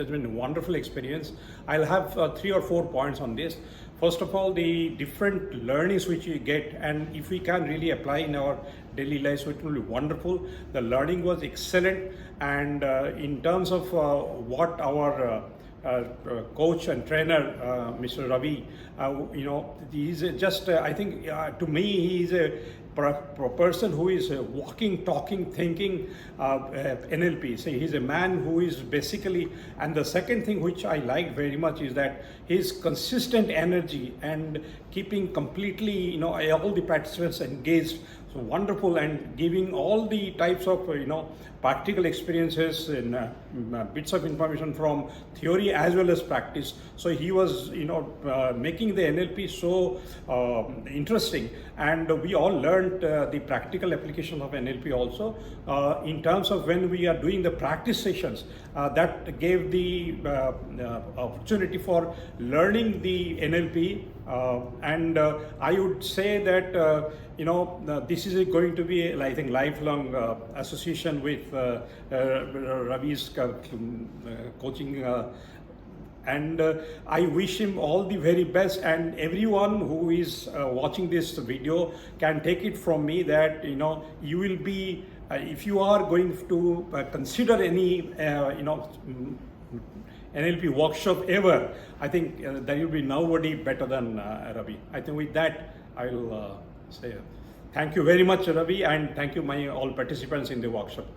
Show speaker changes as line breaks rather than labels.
It's been a wonderful experience. I'll have 3 or 4 points on this. First of all, the different learnings which we get, and if we can really apply in our daily lives, it will be wonderful. The learning was excellent, and in terms of what our coach and trainer, Mr. Ravi, he's just, I think, to me, he's a person who is walking, talking, thinking NLP. So he's a man who is basically, and the second thing which I like very much is that his consistent energy and keeping completely, all the participants engaged. So wonderful, and giving all the types of, practical experiences and bits of information from theory as well as practice. So he was, making the NLP so interesting, and we all learned the practical application of NLP also. In terms of when we are doing the practice sessions, that gave the opportunity for learning the NLP, and I would say that this is going to be, I think, lifelong association with Ravi's coaching, and I wish him all the very best, and everyone who is watching this video can take it from me that you will be, if you are going to consider any NLP workshop ever, I think there will be nobody better than Ravi. I think with that I will say thank you very much, Ravi, and thank you all participants in the workshop.